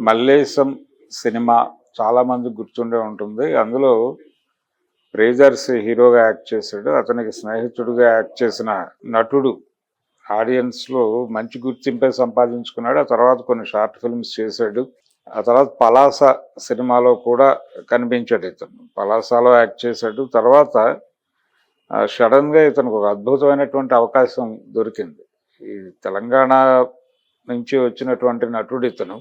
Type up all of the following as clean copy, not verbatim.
Mallesham cinema చాలామంది గుర్తుండే ఉంటుంది. అందులో ప్రేజర్స్ హీరోగా యాక్ట్ చేశాడు. అతనికి స్నేహితుడిగా యాక్ట్ చేసిన నటుడు ఆడియన్స్‌లో మంచి గుర్తింపే సంపాదించుకున్నాడు. ఆ తర్వాత కొన్ని షార్ట్ ఫిల్మ్స్ చేశాడు. ఆ తర్వాత 'పలాస' సినిమాలో కూడా కనిపించాడు ఇతను. 'పలాసలో' యాక్ట్ చేశాడు. తర్వాత సడెన్‌గా ఇతనికి ఒక అద్భుతమైనటువంటి అవకాశం దొరికింది. ఈ తెలంగాణ నుంచి వచ్చినటువంటి నటుడు ఇతను.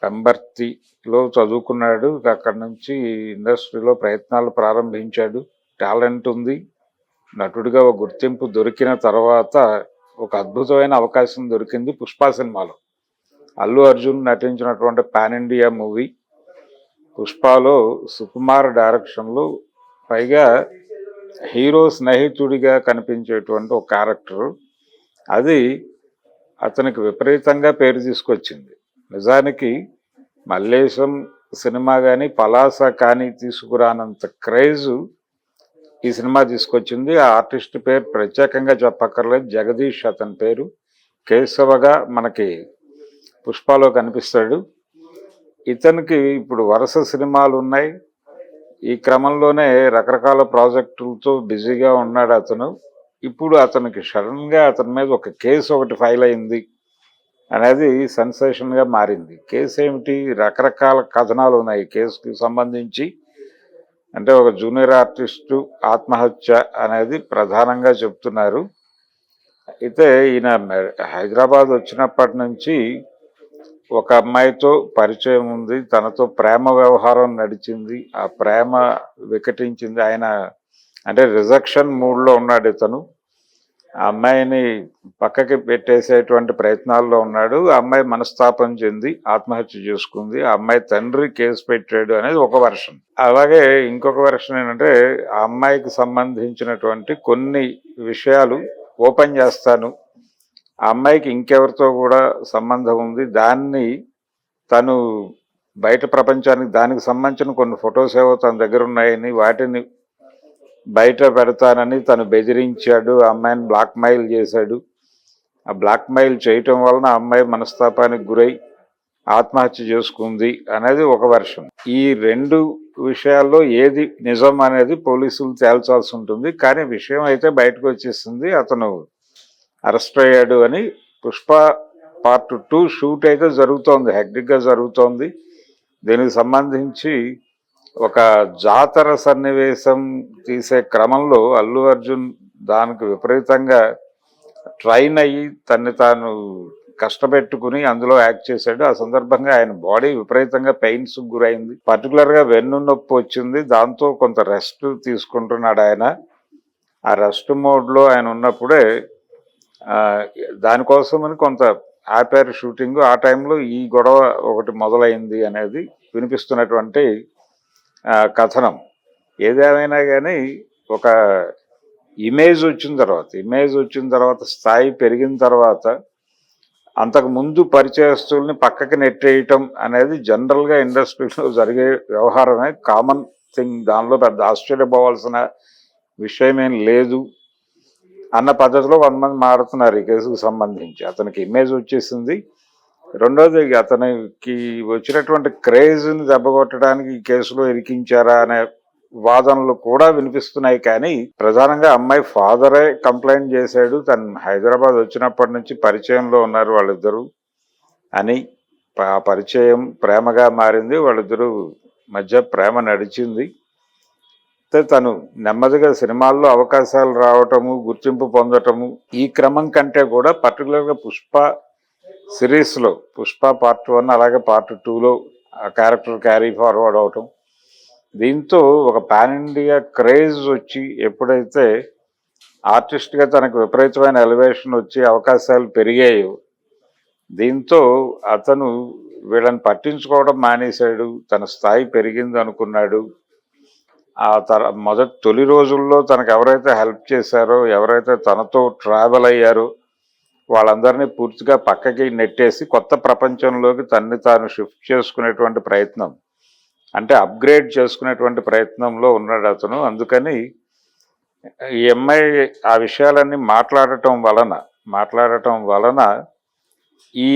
పెంబర్తిలో చదువుకున్నాడు. అక్కడి నుంచి ఇండస్ట్రీలో ప్రయత్నాలు ప్రారంభించాడు. టాలెంట్ ఉంది. నటుడిగా ఒక గుర్తింపు దొరికిన తర్వాత ఒక అద్భుతమైన అవకాశం దొరికింది 'పుష్ప' సినిమాలో. అల్లు అర్జున్ నటించినటువంటి పాన్ ఇండియా మూవీ 'పుష్పలో' సుకుమార్ డైరెక్షన్లో, పైగా హీరో స్నేహితుడిగా కనిపించేటువంటి ఒక క్యారెక్టర్. అది అతనికి విపరీతంగా పేరు తీసుకొచ్చింది. నిజానికి మల్లేశం సినిమా కానీ 'పలాస' కానీ తీసుకురానంత క్రేజు ఈ సినిమా తీసుకొచ్చింది. ఆ ఆర్టిస్ట్ పేరు ప్రత్యేకంగా చెప్పక్కర్లేదు, జగదీష్ అతని పేరు. కేశవగా మనకి 'పుష్పలో' కనిపిస్తాడు. ఇతనికి ఇప్పుడు వరుస సినిమాలు ఉన్నాయి. ఈ క్రమంలోనే రకరకాల ప్రాజెక్టులతో బిజీగా ఉన్నాడు అతను. ఇప్పుడు అతనికి సడన్గా అతని మీద ఒక కేసు ఒకటి ఫైల్ అయింది అనేది సెన్సేషన్గా మారింది. కేసు ఏమిటి? రకరకాల కథనాలు ఉన్నాయి కేసుకి సంబంధించి. అంటే ఒక జూనియర్ ఆర్టిస్టు ఆత్మహత్య అనేది ప్రధానంగా చెప్తున్నారు. అయితే ఈయన హైదరాబాద్ వచ్చినప్పటి నుంచి ఒక అమ్మాయితో పరిచయం ఉంది. తనతో ప్రేమ వ్యవహారం నడిచింది. ఆ ప్రేమ వికటించింది. ఆయన అంటే రిజెక్షన్ మూడ్లో ఉన్నాడు ఇతను. ఆ అమ్మాయిని పక్కకి పెట్టేసేటువంటి ప్రయత్నాల్లో ఉన్నాడు. ఆ అమ్మాయి మనస్తాపం చెంది ఆత్మహత్య చేసుకుంది. ఆ అమ్మాయి తండ్రి కేసు పెట్టాడు అనేది ఒక వెర్షన్. అలాగే ఇంకొక వెర్షన్ ఏంటంటే, ఆ అమ్మాయికి సంబంధించినటువంటి కొన్ని విషయాలు ఓపెన్ చేస్తాను, ఆ అమ్మాయికి ఇంకెవరితో కూడా సంబంధం ఉంది, దాన్ని తను బయట ప్రపంచానికి దానికి సంబంధించిన కొన్ని ఫొటోస్ ఏవో తన దగ్గర ఉన్నాయని వాటిని బయట పెడతానని తను బెదిరించాడు. ఆ అమ్మాయిని బ్లాక్మెయిల్ చేశాడు. ఆ బ్లాక్మెయిల్ చేయటం వలన ఆ అమ్మాయి మనస్తాపానికి గురై ఆత్మహత్య చేసుకుంది అనేది ఒక వెర్షన్. ఈ రెండు విషయాల్లో ఏది నిజం అనేది పోలీసులు తేల్చాల్సి ఉంటుంది. కానీ విషయం అయితే బయటకు వచ్చేసింది. అతను అరెస్ట్ అయ్యాడు అని. 'పుష్ప పార్ట్ 2' షూట్ అయితే జరుగుతోంది, హెక్టిక్గా జరుగుతోంది. దీనికి సంబంధించి ఒక జాతర సన్నివేశం తీసే క్రమంలో అల్లు అర్జున్ దానికి విపరీతంగా ట్రైన్ అయ్యి తన్ని తాను కష్టపెట్టుకుని అందులో యాక్ట్ చేశాడు. ఆ సందర్భంగా ఆయన బాడీ విపరీతంగా పెయిన్స్ గురైంది. పర్టికులర్గా వెన్ను నొప్పి వచ్చింది. దాంతో కొంత రెస్ట్ తీసుకుంటున్నాడు ఆయన. ఆ రెస్ట్ మోడ్లో ఆయన ఉన్నప్పుడే దానికోసమని కొంత ఆపారు షూటింగ్. ఆ టైంలో ఈ గొడవ ఒకటి మొదలైంది అనేది వినిపిస్తున్నటువంటి కథనం. ఏదేమైనా కానీ ఒక ఇమేజ్ వచ్చిన తర్వాత స్థాయి పెరిగిన తర్వాత అంతకుముందు పరిచయస్తుల్ని పక్కకి నెట్టేయటం అనేది జనరల్గా ఇండస్ట్రీలో జరిగే వ్యవహారమే, కామన్ థింగ్. దానిలో పెద్ద ఆశ్చర్యపోవాల్సిన విషయమేం లేదు అన్న పద్ధతిలో కొంతమంది మారుతున్నారు ఈ కేసుకు సంబంధించి. అతనికి ఇమేజ్ వచ్చేసింది. రెండోది, అతనికి వచ్చినటువంటి క్రేజ్ని దెబ్బకొట్టడానికి ఈ కేసులో ఇరికించారా అనే వాదనలు కూడా వినిపిస్తున్నాయి. కానీ ప్రధానంగా అమ్మాయి ఫాదరే కంప్లైంట్ చేశాడు, తను హైదరాబాద్ వచ్చినప్పటి నుంచి పరిచయంలో ఉన్నారు వాళ్ళిద్దరూ అని. ఆ పరిచయం ప్రేమగా మారింది. వాళ్ళిద్దరూ మధ్య ప్రేమ నడిచింది. తను నెమ్మదిగా సినిమాల్లో అవకాశాలు రావటము, గుర్తింపు పొందటము, ఈ క్రమం కంటే కూడా పర్టికులర్గా 'పుష్ప' సిరీస్లో 'పుష్ప పార్ట్ 1' అలాగే పార్ట్ 2లో ఆ క్యారెక్టర్ క్యారీ ఫార్వర్డ్ అవటం, దీంతో ఒక పాన్ ఇండియా క్రేజ్ వచ్చి ఎప్పుడైతే ఆర్టిస్ట్గా తనకు విపరీతమైన ఎలివేషన్ వచ్చి అవకాశాలు పెరిగాయో, దీంతో అతను వీళ్ళని పట్టించుకోవడం మానేశాడు. తన స్థాయి పెరిగింది అనుకున్నాడు. ఆ తొలి రోజుల్లో తనకు ఎవరైతే హెల్ప్ చేశారో, ఎవరైతే తనతో ట్రావెల్ అయ్యారో వాళ్ళందరినీ పూర్తిగా పక్కకి నెట్టేసి కొత్త ప్రపంచంలోకి తన్ని తాను షిఫ్ట్ చేసుకునేటువంటి ప్రయత్నం, అంటే అప్గ్రేడ్ చేసుకునేటువంటి ప్రయత్నంలో ఉన్నాడు అతను. అందుకని ఈ అమ్మాయి ఆ విషయాలన్నీ మాట్లాడటం వలన ఈ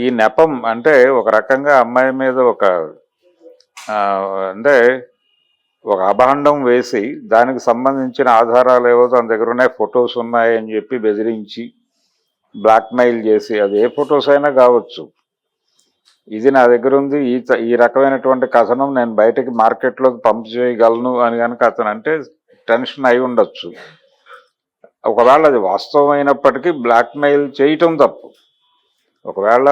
ఈ నెపం అంటే ఒక రకంగా అమ్మాయి మీద ఒక అంటే ఒక అభాండం వేసి దానికి సంబంధించిన ఆధారాలు ఏవో తన దగ్గర ఉన్నాయి, ఫొటోస్ ఉన్నాయి అని చెప్పి బెదిరించి బ్లాక్మెయిల్ చేసి, అది ఏ ఫొటోస్ అయినా కావచ్చు, ఇది నా దగ్గర ఉంది, ఈ రకమైనటువంటి కథనం నేను బయటకి మార్కెట్లోకి పంప్ చేయగలను అని కనుక అతను అంటే టెన్షన్ అయి ఉండొచ్చు. ఒకవేళ అది వాస్తవమైనప్పటికీ బ్లాక్మెయిల్ చేయటం తప్పు. ఒకవేళ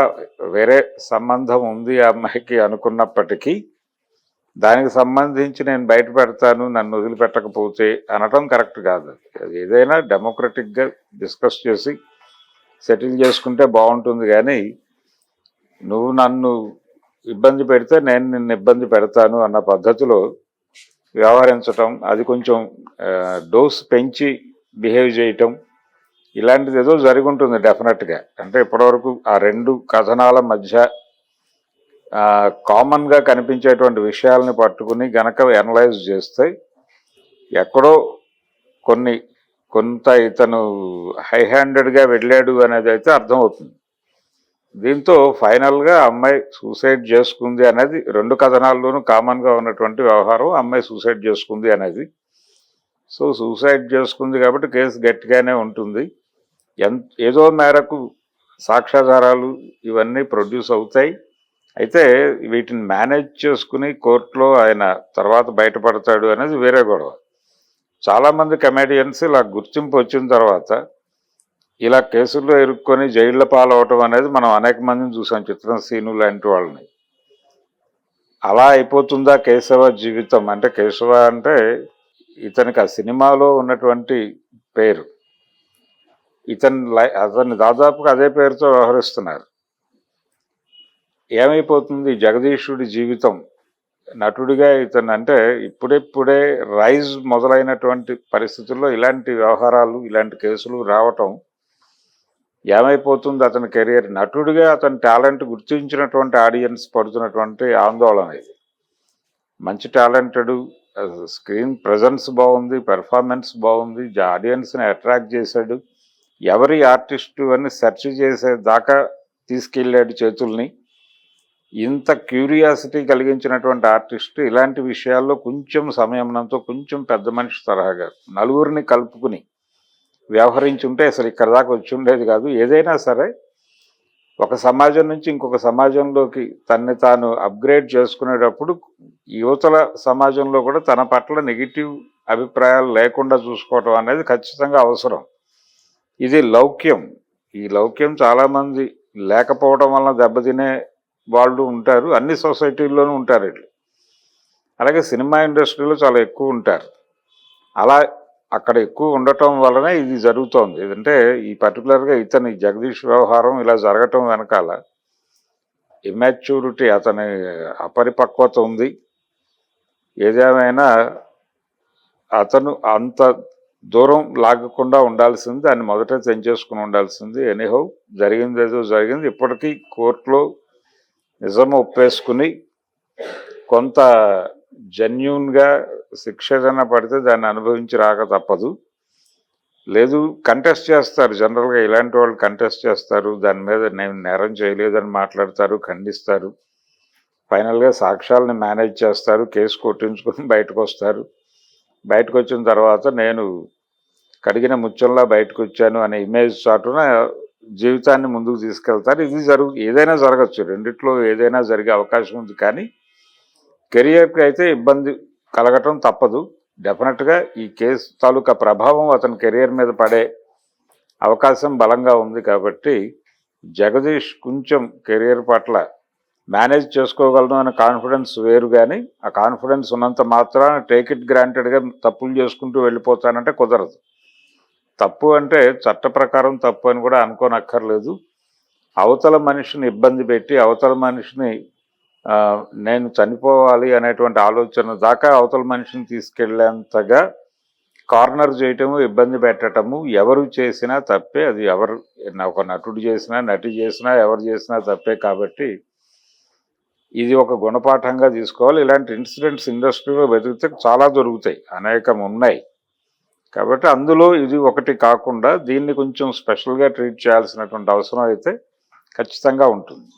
వేరే సంబంధం ఉంది ఆ అమ్మాయికి అనుకున్నప్పటికీ దానికి సంబంధించి నేను బయట పెడతాను, నన్ను వదిలిపెట్టకపోతే అనటం కరెక్ట్ కాదు. అది ఏదైనా డెమోక్రటిక్గా డిస్కస్ చేసి సెటిల్ చేసుకుంటే బాగుంటుంది. కానీ నువ్వు నన్ను ఇబ్బంది పెడితే నేను నిన్ను ఇబ్బంది పెడతాను అన్న పద్ధతిలో వ్యవహరించటం, అది కొంచెం డోస్ పెంచి బిహేవ్ చేయటం, ఇలాంటిది ఏదో జరిగి ఉంటుంది డెఫినెట్గా. అంటే ఇప్పటివరకు ఆ రెండు కథనాల మధ్య కామన్గా కనిపించేటువంటి విషయాలని పట్టుకుని గనక అనలైజ్ చేస్తే ఎక్కడో కొంత ఇతను హై హ్యాండెడ్గా వెళ్ళాడు అనేది అయితే అర్థమవుతుంది. దీంతో ఫైనల్గా అమ్మాయి సూసైడ్ చేసుకుంది అనేది రెండు కథనాల్లోనూ కామన్గా ఉన్నటువంటి వ్యవహారం, అమ్మాయి సూసైడ్ చేసుకుంది అనేది. సో సూసైడ్ చేసుకుంది కాబట్టి కేసు గట్టిగానే ఉంటుంది. ఏదో మేరకు సాక్ష్యాధారాలు ఇవన్నీ ప్రొడ్యూస్ అవుతాయి. అయితే వీటిని మేనేజ్ చేసుకుని కోర్టులో ఆయన తర్వాత బయటపడతాడు అనేది వేరే గొడవ. చాలామంది కమెడియన్స్ ఇలా గుర్తింపు వచ్చిన తర్వాత ఇలా కేసుల్లో ఇరుక్కొని జైళ్ల పాలవటం అనేది మనం అనేక మందిని చూసాం, చిత్రసీను లాంటి వాళ్ళని. అలా అయిపోతుందా కేశవ జీవితం? అంటే కేశవ అంటే ఇతనికి ఆ సినిమాలో ఉన్నటువంటి పేరు, అతన్ని దాదాపుగా అదే పేరుతో వ్యవహరిస్తున్నారు. ఏమైపోతుంది జగదీశుడి జీవితం? నటుడిగా ఇతను అంటే ఇప్పుడే రైజ్ మొదలైనటువంటి పరిస్థితుల్లో ఇలాంటి వ్యవహారాలు, ఇలాంటి కేసులు రావటం ఏమైపోతుంది అతని కెరియర్? నటుడిగా అతని టాలెంట్ గుర్తించినటువంటి ఆడియన్స్ పడుతున్నటువంటి ఆందోళన ఇది. మంచి టాలెంటెడ్, స్క్రీన్ ప్రజెన్స్ బాగుంది, పెర్ఫార్మెన్స్ బాగుంది, ఆడియన్స్ని అట్రాక్ట్ చేశాడు, ఎవరి ఆర్టిస్టు అని సెర్చ్ చేసే దాకా తీసుకెళ్ళాడు చేతుల్ని. ఇంత క్యూరియాసిటీ కలిగించినటువంటి ఆర్టిస్ట్ ఇలాంటి విషయాల్లో కొంచెం సంయమనంతో, కొంచెం పెద్ద మనిషి తరహాగా నలుగురిని కలుపుకుని వ్యవహరించుంటే అసలు ఇక్కడ దాకా వచ్చి ఉండేది కాదు. ఏదైనా సరే ఒక సమాజం నుంచి ఇంకొక సమాజంలోకి తన్ని తాను అప్గ్రేడ్ చేసుకునేటప్పుడు యువతల సమాజంలో కూడా తన పట్ల నెగిటివ్ అభిప్రాయాలు లేకుండా చూసుకోవటం అనేది ఖచ్చితంగా అవసరం. ఇది లౌక్యం. ఈ లౌక్యం చాలామంది లేకపోవడం వలన దెబ్బతినే వాళ్ళు ఉంటారు, అన్ని సొసైటీల్లోనూ ఉంటారు వీళ్ళు. అలాగే సినిమా ఇండస్ట్రీలో చాలా ఎక్కువ ఉంటారు. అలా అక్కడ ఎక్కువ ఉండటం వలనే ఇది జరుగుతోంది. ఏదంటే ఈ పర్టికులర్గా ఇతని జగదీష్ వ్యవహారం ఇలా జరగటం వెనకాల ఇమ్యాచ్యూరిటీ, అతని అపరిపక్వత ఉంది. ఏదేమైనా అతను అంత దూరం లాగకుండా ఉండాల్సింది, దాన్ని మొదట తెంచేసుకుని ఉండాల్సింది. ఎనీహౌ జరిగింది ఏదో జరిగింది. ఇప్పటికీ కోర్టులో నిజం ఒప్పేసుకుని కొంత జెన్యూన్గా శిక్ష ఏదైనా పడితే దాన్ని అనుభవించి రాక తప్పదు. లేదు కంటెస్ట్ చేస్తారు, జనరల్గా ఇలాంటి వాళ్ళు కంటెస్ట్ చేస్తారు, దాని మీద నేను నేరం చేయలేదని మాట్లాడతారు, ఖండిస్తారు, ఫైనల్గా సాక్ష్యాలని మేనేజ్ చేస్తారు, కేసు కొట్టించుకుని బయటకు వస్తారు. బయటకు వచ్చిన తర్వాత నేను కడిగిన ముత్యంలా బయటకు వచ్చాను అనే ఇమేజ్ చాటున జీవితాన్ని ముందుకు తీసుకెళ్తారు. ఇది ఏదైనా జరగచ్చు, రెండిట్లో ఏదైనా జరిగే అవకాశం ఉంది. కానీ కెరియర్కి అయితే ఇబ్బంది కలగటం తప్పదు. డెఫినెట్గా ఈ కేసు తాలూకా ప్రభావం అతని కెరియర్ మీద పడే అవకాశం బలంగా ఉంది. కాబట్టి జగదీష్ కొంచెం కెరియర్ పట్ల మేనేజ్ చేసుకోగలను అనే కాన్ఫిడెన్స్ వేరు. కానీ ఆ కాన్ఫిడెన్స్ ఉన్నంత మాత్రాన టేక్ ఇట్ గ్రాంటెడ్గా తప్పులు చేసుకుంటూ వెళ్ళిపోతానంటే కుదరదు. తప్పు అంటే చట్ట ప్రకారం తప్పు అని కూడా అనుకోనక్కర్లేదు. అవతల మనిషిని ఇబ్బంది పెట్టి, అవతల మనిషిని నేను చనిపోవాలి అనేటువంటి ఆలోచన దాకా అవతల మనిషిని తీసుకెళ్లేంతగా కార్నర్ చేయటము, ఇబ్బంది పెట్టడము ఎవరు చేసినా తప్పే. అది ఎవరు, ఒక నటుడు చేసినా, నటి చేసినా, ఎవరు చేసినా తప్పే. కాబట్టి ఇది ఒక గుణపాఠంగా తీసుకోవాలి. ఇలాంటి ఇన్సిడెంట్స్ ఇండస్ట్రీలో వెతికితే చాలా దొరుకుతాయి, అనేకం ఉన్నాయి. కాబట్టి అందులో ఇది ఒకటి కాకుండా దీన్ని కొంచెం స్పెషల్గా ట్రీట్ చేయాల్సినటువంటి అవసరం అయితే ఖచ్చితంగా ఉంటుంది.